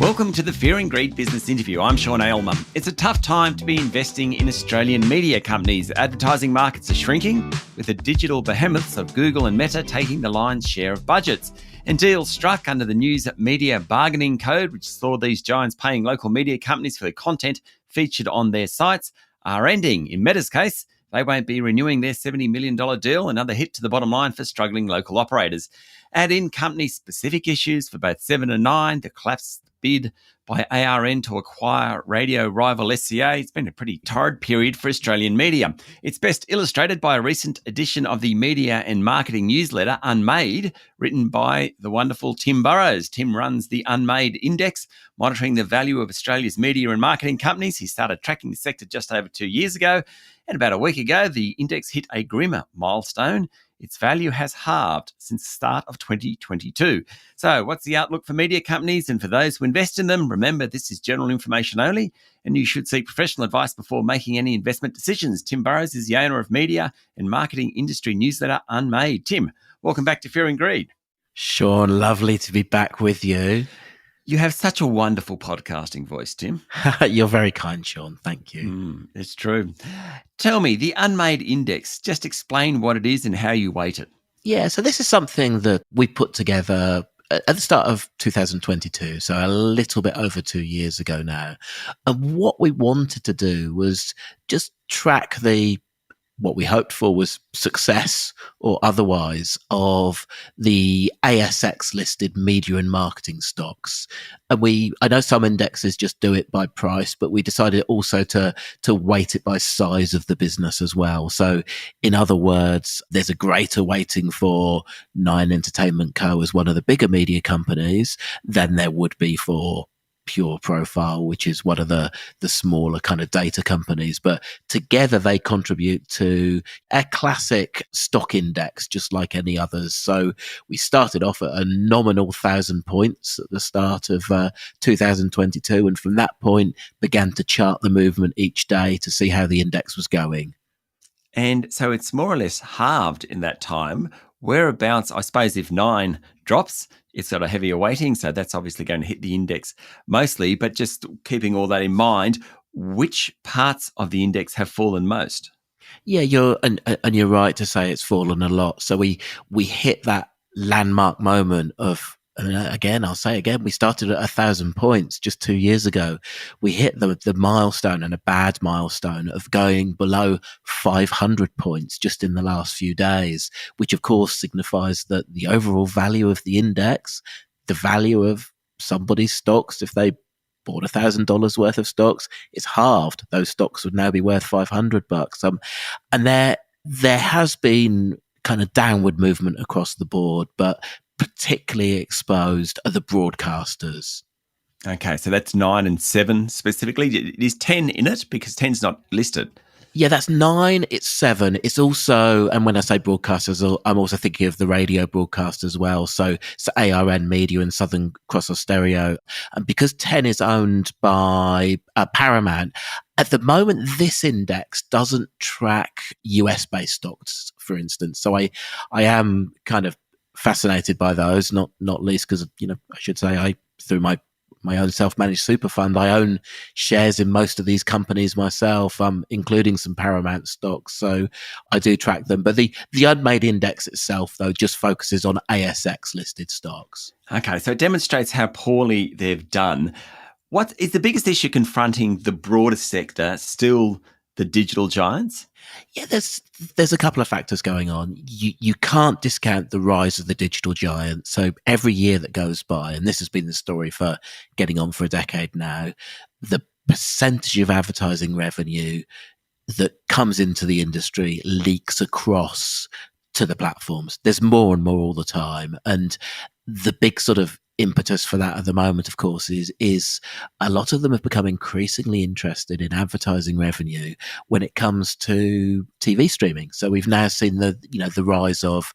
Welcome to the Fear and Greed Business Interview. I'm Sean Aylmer. It's a tough time to be investing in Australian media companies. Advertising markets are shrinking, with the digital behemoths of Google and Meta taking the lion's share of budgets. And deals struck under the News Media Bargaining Code, which saw these giants paying local media companies for the content featured on their sites, are ending. In Meta's case, they won't be renewing their $70 million deal, another hit to the bottom line for struggling local operators. Add in company-specific issues for both 7 and 9, the collapsed bid by ARN to acquire radio rival SCA. It's been a pretty torrid period for Australian media. It's best illustrated by a recent edition of the media and marketing newsletter, Unmade, written by the wonderful Tim Burrowes. Tim runs the Unmade Index, monitoring the value of Australia's media and marketing companies. He started tracking the sector just over 2 years ago, and about a week ago, the index hit a grimmer milestone. Its value has halved since the start of 2022. So what's the outlook for media companies? And for those who invest in them, remember this is general information only, and you should seek professional advice before making any investment decisions. Tim Burrowes is the owner of media and marketing industry newsletter Unmade. Tim, welcome back to Fear and Greed. Sean, lovely to be back with you. You have such a wonderful podcasting voice, Tim. You're very kind, Sean. Thank you. It's true. Tell me, the Unmade Index, just explain what it is and how you weight it. Yeah, so this is something that we put together at the start of 2022, so a little bit over 2 years ago now. And what we wanted to do was just track what we hoped for was success or otherwise of the ASX listed media and marketing stocks. And I know some indexes just do it by price, but we decided also to weight it by size of the business as well. So in other words, there's a greater weighting for Nine Entertainment Co. as one of the bigger media companies than there would be for Pure Profile, which is one of the smaller kind of data companies, but together they contribute to a classic stock index, just like any others. So we started off at a nominal 1,000 points at the start of 2022, and from that point began to chart the movement each day to see how the index was going. And so it's more or less halved in that time. Whereabouts, I suppose, if 9 drops, it's got a heavier weighting, so that's obviously going to hit the index mostly. But just keeping all that in mind, which parts of the index have fallen most? Yeah, you're right to say it's fallen a lot. So we hit that landmark moment of. And again, I'll say again, we started at 1,000 points just 2 years ago. We hit the milestone, and a bad milestone, of going below 500 points just in the last few days, which of course signifies that the overall value of the index, the value of somebody's stocks, if they bought $1,000 worth of stocks, is halved. Those stocks would now be worth $500. And there has been kind of downward movement across the board, but particularly exposed are the broadcasters. Okay, so that's 9 and 7 specifically. Is 10 in it? Because 10's not listed. Yeah, that's 9. It's 7. It's also, and when I say broadcasters, I'm also thinking of the radio broadcast as well. So ARN Media and Southern Cross Stereo. And because 10 is owned by Paramount, at the moment, this index doesn't track US-based stocks, for instance. So I am kind of fascinated by those, not least because, I should say, through my own self-managed super fund, I own shares in most of these companies myself, including some Paramount stocks. So I do track them. But the Unmade Index itself, though, just focuses on ASX listed stocks. Okay, so it demonstrates how poorly they've done. What is the biggest issue confronting the broader sector? Still the digital giants? Yeah, there's a couple of factors going on. You can't discount the rise of the digital giants. So every year that goes by, and this has been the story for getting on for a decade now, the percentage of advertising revenue that comes into the industry leaks across to the platforms. There's more and more all the time. And the big sort of impetus for that at the moment, of course, is a lot of them have become increasingly interested in advertising revenue when it comes to TV streaming. So we've now seen the rise of,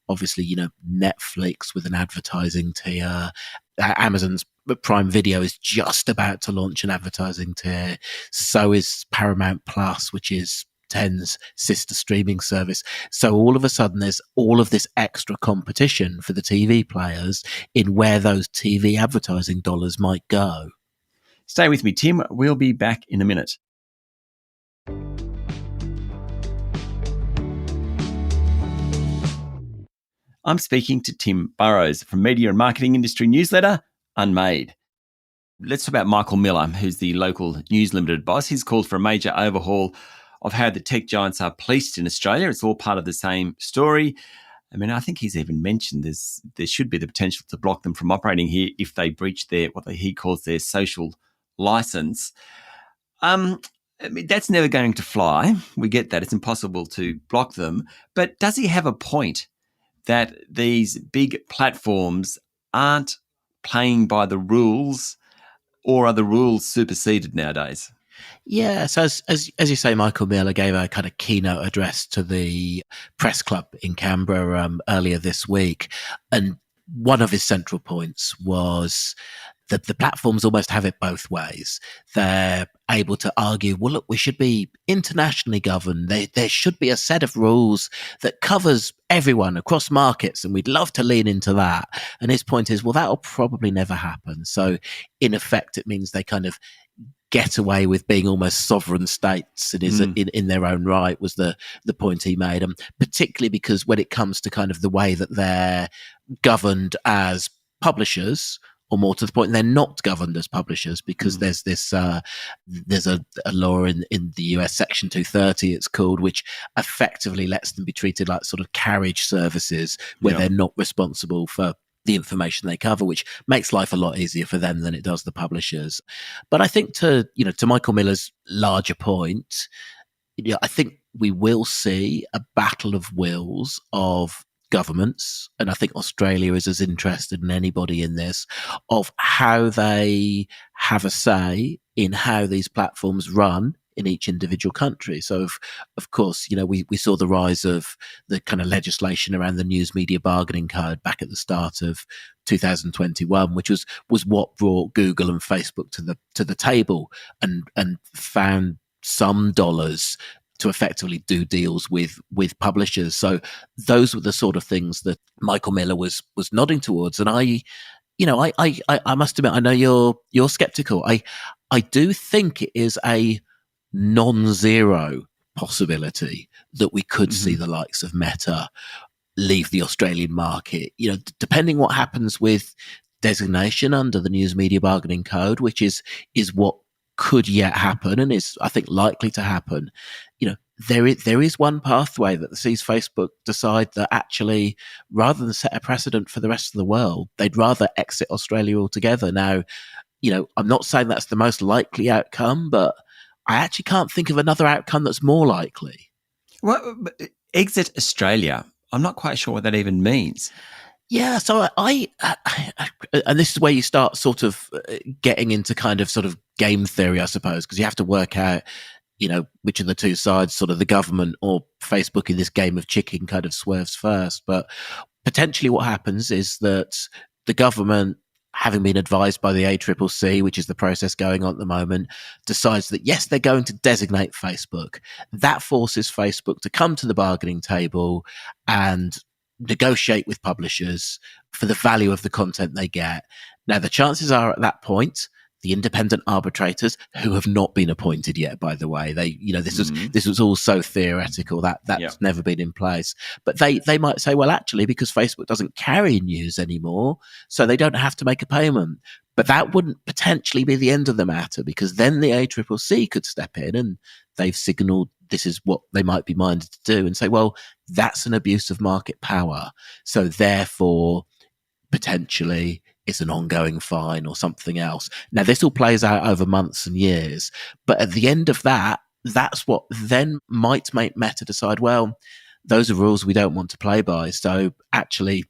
obviously, Netflix with an advertising tier. Amazon's Prime Video is just about to launch an advertising tier. So is Paramount Plus, which is 10's sister streaming service. So all of a sudden, there's all of this extra competition for the TV players in where those TV advertising dollars might go. Stay with me, Tim. We'll be back in a minute. I'm speaking to Tim Burrowes from media and marketing industry newsletter, Unmade. Let's talk about Michael Miller, who's the local News Limited boss. He's called for a major overhaul of how the tech giants are policed in Australia. It's all part of the same story. I mean, I think he's even mentioned there should be the potential to block them from operating here if they breach he calls their social license. I mean, that's never going to fly. We get that. It's impossible to block them. But does he have a point that these big platforms aren't playing by the rules, or are the rules superseded nowadays? Yeah, so as you say, Michael Miller gave a kind of keynote address to the press club in Canberra earlier this week, and one of his central points was that the platforms almost have it both ways. They're able to argue, well, look, we should be internationally governed. There should be a set of rules that covers everyone across markets, and we'd love to lean into that. And his point is, well, that'll probably never happen. So in effect, it means they kind of get away with being almost sovereign states in their own right, was the point he made. And particularly because when it comes to kind of the way that they're governed as publishers, or more to the point, they're not governed as publishers, because there's this there's a law in the US, Section 230 it's called, which effectively lets them be treated like sort of carriage services, where they're not responsible for the information they cover, which makes life a lot easier for them than it does the publishers. But I think to Michael Miller's larger point, I think we will see a battle of wills of governments, and I think Australia is as interested in anybody in this, of how they have a say in how these platforms run in each individual country. So of course, we saw the rise of the kind of legislation around the News Media Bargaining Code back at the start of 2021, which was what brought Google and Facebook to the table and found some dollars to effectively do deals with publishers. So those were the sort of things that Michael Miller was nodding towards. And I must admit, I know you're skeptical. I do think it is a non-zero possibility that we could see the likes of Meta leave the Australian market. Depending what happens with designation under the News Media Bargaining Code, which is what could yet happen and is, I think, likely to happen. There is one pathway that sees Facebook decide that actually, rather than set a precedent for the rest of the world, they'd rather exit Australia altogether. Now, I'm not saying that's the most likely outcome, but I actually can't think of another outcome that's more likely. Well, exit Australia, I'm not quite sure what that even means. Yeah, so I and this is where you start sort of getting into kind of sort of game theory, I suppose, because you have to work out, which of the two sides, sort of the government or Facebook in this game of chicken, kind of swerves first. But potentially what happens is that the government, having been advised by the ACCC, which is the process going on at the moment, decides that, yes, they're going to designate Facebook. That forces Facebook to come to the bargaining table and negotiate with publishers for the value of the content they get. Now, the chances are at that point, the independent arbitrators, who have not been appointed yet, by the way, this was all so theoretical that's never been in place. But they might say, well, actually, because Facebook doesn't carry news anymore, so they don't have to make a payment. But that wouldn't potentially be the end of the matter, because then the ACCC could step in, and they've signalled this is what they might be minded to do, and say, well, that's an abuse of market power. So therefore, potentially, it's an ongoing fine or something else. Now, this all plays out over months and years, but at the end of that, that's what then might make Meta decide, well, those are rules we don't want to play by. So actually,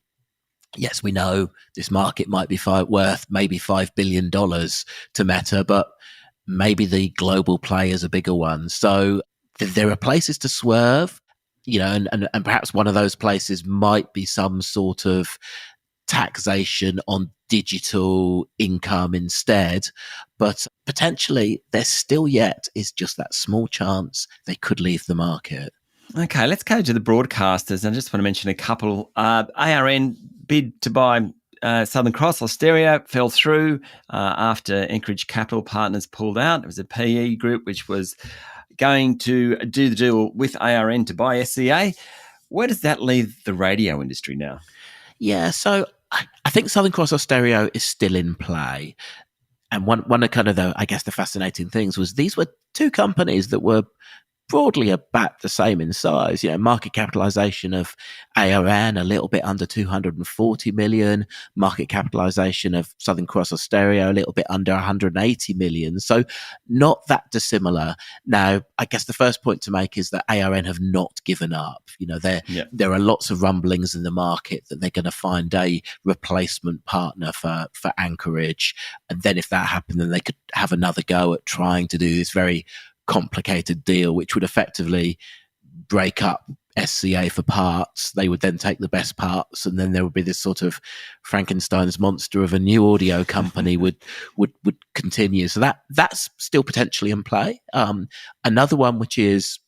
yes, we know this market might be worth maybe $5 billion to Meta, but maybe the global play is a bigger one. So there are places to swerve, and perhaps one of those places might be some sort of taxation on digital income instead. But potentially there still yet is just that small chance they could leave the market. Okay, let's go to the broadcasters. I just want to mention a couple. ARN bid to buy Southern Cross Austereo fell through after Anchorage Capital Partners pulled out. It was a PE group which was going to do the deal with ARN to buy SCA. Where does that leave the radio industry now? Yeah, so I think Southern Cross Austereo is still in play. And one of kind of the fascinating things was these were two companies that were broadly about the same in size. Market capitalization of ARN a little bit under 240 million, market capitalization of Southern Cross Austereo a little bit under 180 million. So not that dissimilar. Now, I guess the first point to make is that ARN have not given up. There are lots of rumblings in the market that they're going to find a replacement partner for Anchorage. And then if that happened, then they could have another go at trying to do this very complicated deal, which would effectively break up SCA for parts. They would then take the best parts, and then there would be this sort of Frankenstein's monster of a new audio company would continue. So that's still potentially in play. Another one which is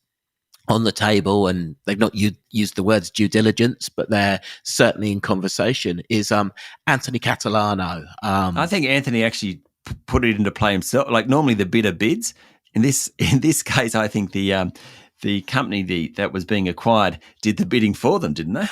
on the table, and they've not used the words due diligence, but they're certainly in conversation, is Anthony Catalano. I think Anthony actually put it into play himself. Like normally the bidder bids. In this case, I think the company that was being acquired did the bidding for them, didn't they?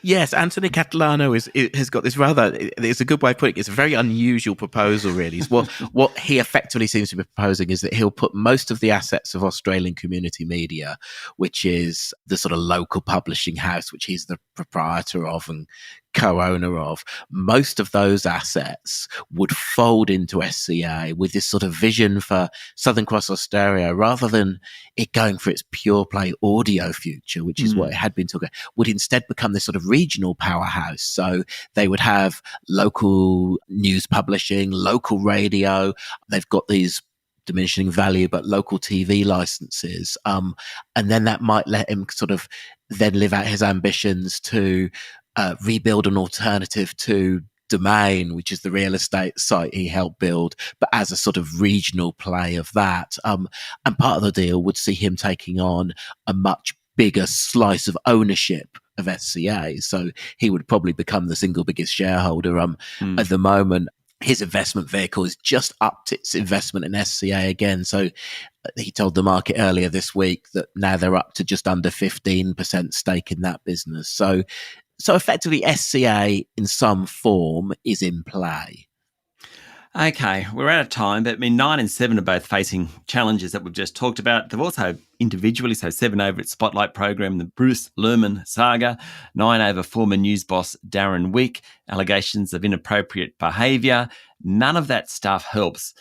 Yes, Anthony Catalano has got this it's a good way of putting it. It's a very unusual proposal, really. What he effectively seems to be proposing is that he'll put most of the assets of Australian Community Media, which is the sort of local publishing house, which he's the proprietor of and co-owner of, most of those assets would fold into SCA with this sort of vision for Southern Cross Austereo, rather than it going for its pure play audio future, which is what it had been talking, would instead become this sort of regional powerhouse. So they would have local news publishing, local radio. They've got these diminishing value, but local TV licenses. And then that might let him sort of then live out his ambitions to rebuild an alternative to Domain, which is the real estate site he helped build, but as a sort of regional play of that. And part of the deal would see him taking on a much bigger slice of ownership of SCA. So he would probably become the single biggest shareholder. At the moment, his investment vehicle has just upped its investment in SCA again. So he told the market earlier this week that now they're up to just under 15% stake in that business. So effectively SCA in some form is in play. Okay, we're out of time, but 9 and 7 are both facing challenges that we've just talked about. They've also individually, so 7 over its Spotlight program, the Bruce Lerman saga, 9 over former news boss Darren Wick, allegations of inappropriate behaviour. None of that stuff helps.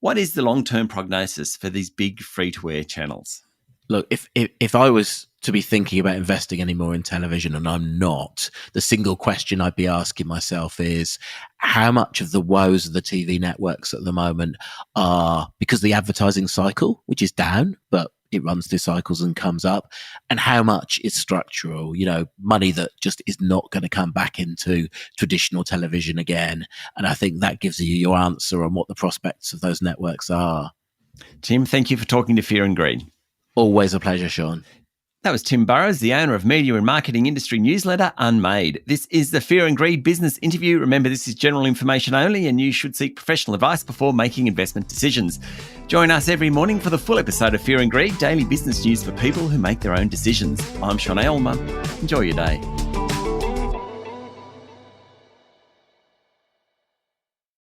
What is the long-term prognosis for these big free-to-air channels? Look, if I was to be thinking about investing anymore in television, and I'm not, the single question I'd be asking myself is how much of the woes of the TV networks at the moment are because the advertising cycle, which is down, but it runs through cycles and comes up, and how much is structural, money that just is not going to come back into traditional television again. And I think that gives you your answer on what the prospects of those networks are. Tim, thank you for talking to Fear and Greed. Always a pleasure, Sean. That was Tim Burrowes, the owner of media and marketing industry newsletter Unmade. This is the Fear and Greed business interview. Remember, this is general information only, and you should seek professional advice before making investment decisions. Join us every morning for the full episode of Fear and Greed, daily business news for people who make their own decisions. I'm Sean Aylmer. Enjoy your day.